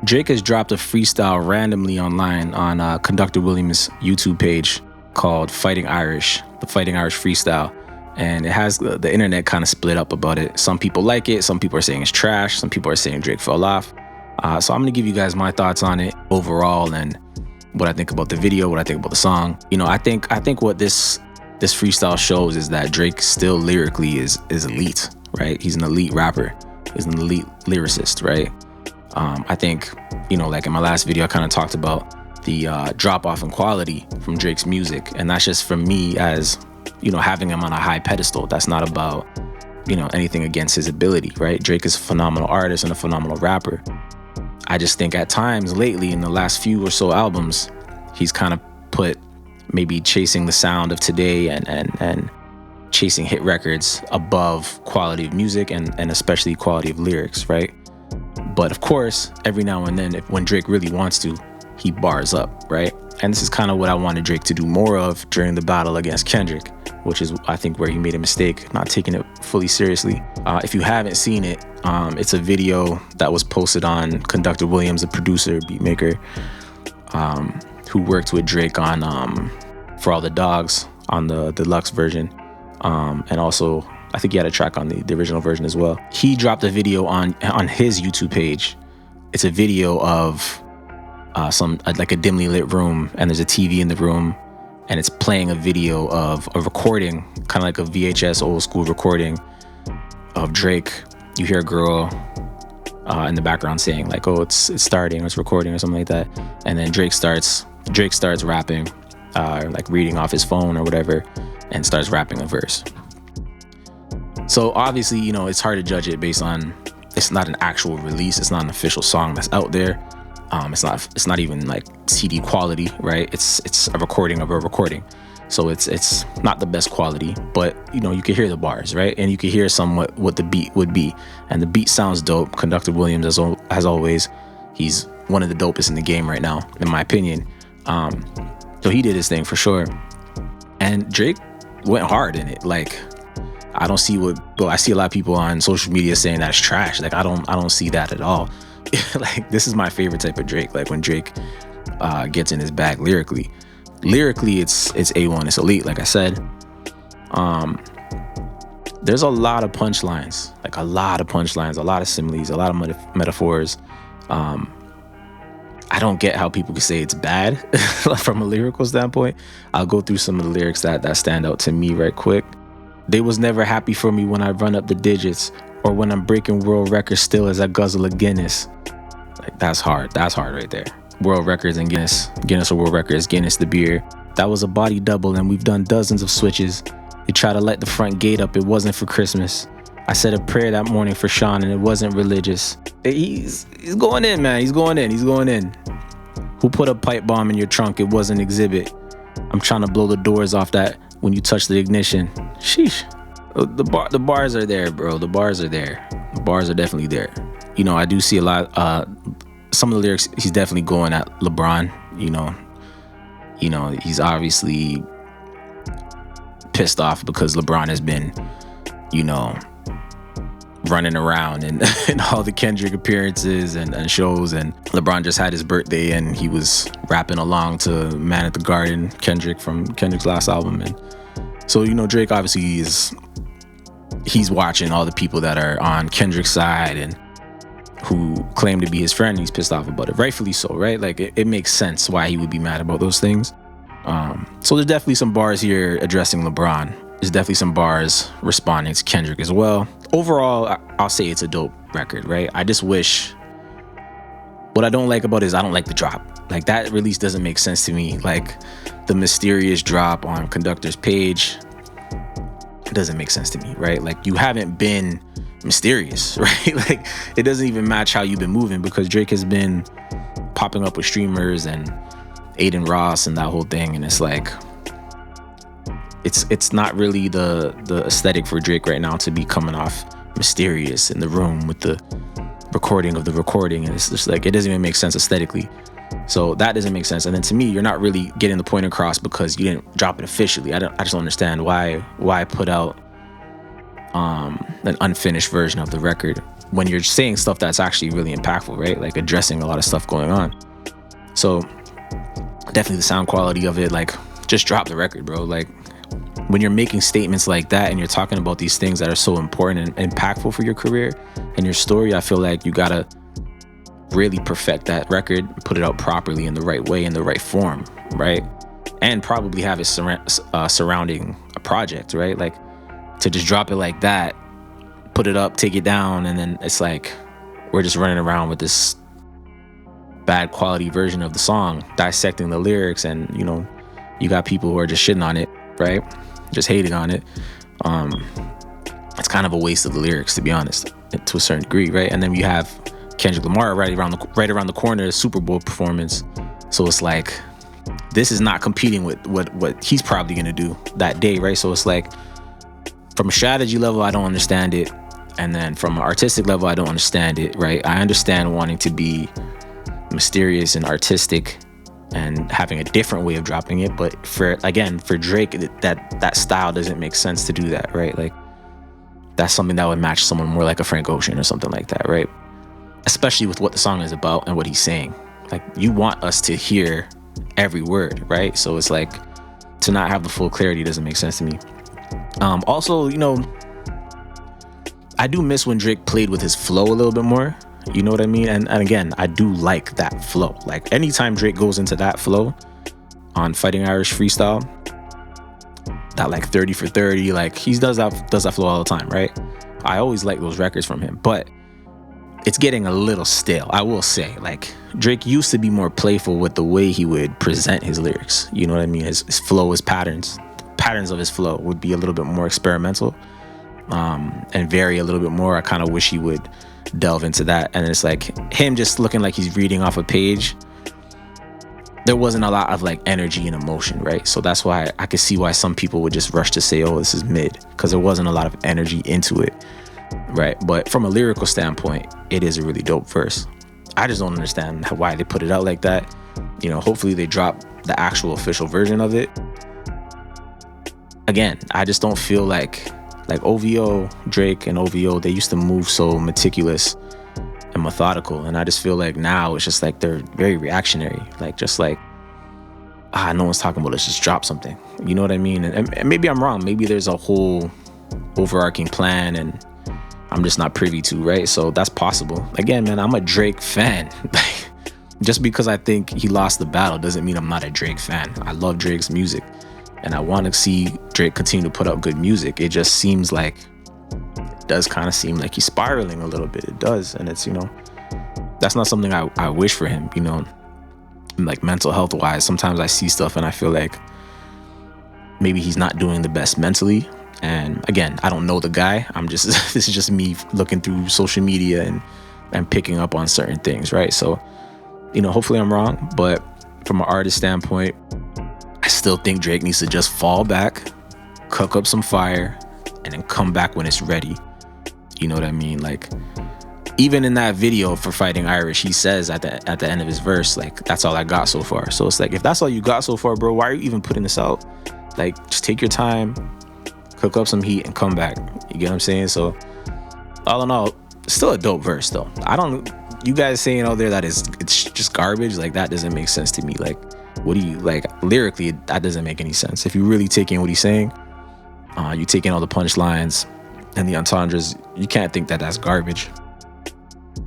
Drake has dropped a freestyle randomly online on Conductor WIlliams' YouTube page called Fighting Irish, the Fighting Irish Freestyle. And it has the internet kind of split up about it. Some people like it. Some people are saying it's trash. Some people are saying Drake fell off. So I'm going to give you guys my thoughts on it overall and what I think about the video, what I think about the song. You know, I think what this freestyle shows is that Drake still lyrically is elite, right? He's an elite rapper. He's an elite lyricist, right? I think, you know, like in my last video, I kind of talked about the drop off in quality from Drake's music. And that's just from me as, you know, having him on a high pedestal. That's not about, you know, anything against his ability, right? Drake is a phenomenal artist and a phenomenal rapper. I just think at times lately in the last few or so albums, he's kind of put maybe chasing the sound of today and chasing hit records above quality of music and especially quality of lyrics, right? But of course, every now and then, when Drake really wants to, he bars up, right? And this is kind of what I wanted Drake to do more of during the battle against Kendrick, which is, I think, where he made a mistake, not taking it fully seriously. If you haven't seen it, it's a video that was posted on Conductor WIlliams, a producer, beatmaker, who worked with Drake on For All the Dogs on the deluxe version. And also, I think he had a track on the original version as well. He dropped a video on his YouTube page. It's a video of like a dimly lit room, and there's a TV in the room, and it's playing a video of a recording, kind of like a VHS old school recording of Drake. You hear a girl in the background saying like, "Oh, it's starting, or it's recording," or something like that. And then Drake starts rapping, like reading off his phone or whatever, and starts rapping a verse. So obviously, you know, it's hard to judge it based on, it's not an actual release. It's not an official song that's out there. It's not even like CD quality, right? It's a recording of a recording. So it's not the best quality, but you know, you can hear the bars, right? And you can hear somewhat what the beat would be. And the beat sounds dope. Conductor WIlliams, as always, he's one of the dopest in the game right now, in my opinion. So he did his thing for sure. And Drake went hard in it. Like, I don't see I see a lot of people on social media saying that it's trash. Like, I don't see that at all. Like, this is my favorite type of Drake. Like when Drake gets in his bag lyrically. Lyrically, it's A1, it's elite, like I said. There's a lot of punchlines, a lot of similes, a lot of metaphors. I don't get how people can say it's bad from a lyrical standpoint. I'll go through some of the lyrics that stand out to me right quick. They was never happy for me when I run up the digits, or when I'm breaking world records still as I guzzle a Guinness. Like, that's hard. That's hard right there. World records and Guinness or world records, Guinness the beer. That was a body double, and we've done dozens of switches. They try to light the front gate up, it wasn't for Christmas. I said a prayer that morning for Sean, and it wasn't religious. He's going in, man. He's going in. Who put a pipe bomb in your trunk? It wasn't Exhibit. I'm trying to blow the doors off that when you touch the ignition. Sheesh. The bars are there, bro. The bars are there. The bars are definitely there. You know, I do see a lot. Some of the lyrics, he's definitely going at LeBron. You know, he's obviously pissed off because LeBron has been, you know, running around and all the Kendrick appearances and shows, and LeBron just had his birthday and he was rapping along to Man at the Garden, Kendrick from Kendrick's last album. And so, you know, Drake obviously he's watching all the people that are on Kendrick's side and who claim to be his friend. He's pissed off about it, rightfully so, right? Like, it makes sense why he would be mad about those things. So there's definitely some bars here addressing LeBron. There's definitely some bars responding to Kendrick as well. Overall, I'll say it's a dope record, right? I just wish, what I don't like about it is I don't like the drop. Like, that release doesn't make sense to me. Like, the mysterious drop on Conductor's page, it doesn't make sense to me, right? Like, you haven't been mysterious, right? Like, it doesn't even match how you've been moving, because Drake has been popping up with streamers and Aiden Ross and that whole thing, and it's like, it's not really the aesthetic for Drake right now to be coming off mysterious in the room with the recording of the recording, and it's just like, it doesn't even make sense aesthetically. So that doesn't make sense. And then to me, you're not really getting the point across because you didn't drop it officially. I just don't understand why put out an unfinished version of the record when you're saying stuff that's actually really impactful, right? Like addressing a lot of stuff going on. So definitely the sound quality of it, like just drop the record, bro. Like when you're making statements like that and you're talking about these things that are so important and impactful for your career and your story, I feel like you gotta really perfect that record, put it out properly in the right way, in the right form, right? And probably have it surrounding a project, right? Like to just drop it like that, put it up, take it down, and then it's like we're just running around with this bad quality version of the song, dissecting the lyrics, and you know, you got people who are just shitting on it, right? Just hating on it. It's kind of a waste of the lyrics, to be honest, to a certain degree, right? And then you have Kendrick Lamar right around the corner, Super Bowl performance. So it's like this is not competing with what he's probably gonna do that day, right? So it's like from a strategy level, I don't understand it. And then from an artistic level, I don't understand it, right? I understand wanting to be mysterious and artistic and having a different way of dropping it. But for Drake, that style doesn't make sense to do that, right? Like that's something that would match someone more like a Frank Ocean or something like that, right? Especially with what the song is about and what he's saying. Like you want us to hear every word, right? So it's like to not have the full clarity doesn't make sense to me. Also, you know, I do miss when Drake played with his flow a little bit more. You know what I mean? And again, I do like that flow. Like anytime Drake goes into that flow on Fighting Irish Freestyle, that like 30 for 30, like he does that flow all the time, right? I always like those records from him, but it's getting a little stale, I will say. Like Drake used to be more playful with the way he would present his lyrics. You know what I mean? His flow, his patterns of his flow would be a little bit more experimental, and vary a little bit more. I kind of wish he would delve into that. And it's like him just looking like he's reading off a page. There wasn't a lot of like energy and emotion, right? So that's why I could see why some people would just rush to say, oh, this is mid, because there wasn't a lot of energy into it, right? But from a lyrical standpoint, it is a really dope verse. I just don't understand why they put it out like that. You know, hopefully they drop the actual official version of it. Again, I just don't feel like OVO, Drake and OVO, they used to move so meticulous and methodical. And I just feel like now it's just like they're very reactionary. Like just like, no one's talking about, let's just drop something. You know what I mean? And maybe I'm wrong. Maybe there's a whole overarching plan and I'm just not privy to, right? So that's possible. Again, man, I'm a Drake fan. Just because I think he lost the battle doesn't mean I'm not a Drake fan. I love Drake's music. And I want to see Drake continue to put out good music. It just seems like, it does kind of seem like he's spiraling a little bit. It does. And it's, you know, that's not something I wish for him, you know, like mental health wise. Sometimes I see stuff and I feel like maybe he's not doing the best mentally. And again, I don't know the guy. This is just me looking through social media and picking up on certain things, right? So, you know, hopefully I'm wrong. But from an artist standpoint, I still think Drake needs to just fall back, cook up some fire, and then come back when it's ready. You know what I mean? Like, even in that video for Fighting Irish, he says at the end of his verse, like, that's all I got so far. So it's like, if that's all you got so far, bro, why are you even putting this out? Like, just take your time, cook up some heat, and come back. You get what I'm saying? So, all in all, still a dope verse, though. You guys saying out there that it's just garbage, like, that doesn't make sense to me. Like, what do you, like, lyrically, that doesn't make any sense. If you really take in what he's saying, you take in all the punchlines and the entendres, you can't think that that's garbage.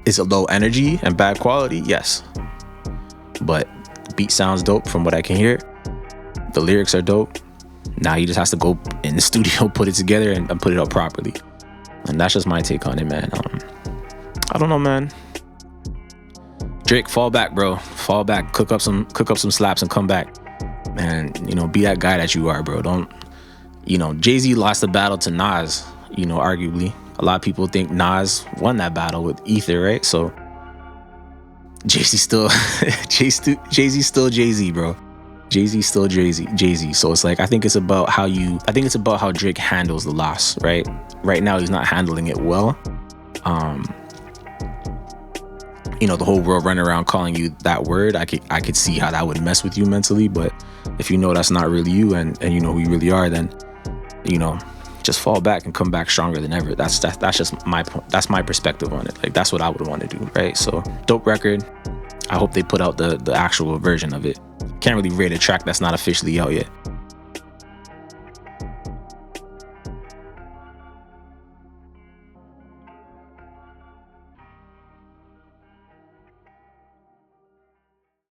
Is it low energy and bad quality? Yes. But the beat sounds dope from what I can hear. The lyrics are dope. Now he just has to go in the studio, put it together, and put it up properly. And that's just my take on it, man. I don't know, man. Drake, fall back, bro. Fall back. Cook up some slaps and come back. And, you know, be that guy that you are, bro. Don't, you know, Jay-Z lost the battle to Nas, you know, arguably. A lot of people think Nas won that battle with Ether, right? So Jay-Z still Jay-Z still Jay-Z, bro. Jay-Z still Jay-Z. So it's like, I think it's about how Drake handles the loss, right? Right now he's not handling it well. You know, the whole world running around calling you that word, I could see how that would mess with you mentally. But if you know that's not really you and you know who you really are, then, you know, just fall back and come back stronger than ever. That's just my point. That's my perspective on it. Like, that's what I would want to do, right? So dope record. I hope they put out the actual version of it. Can't really rate a track that's not officially out yet.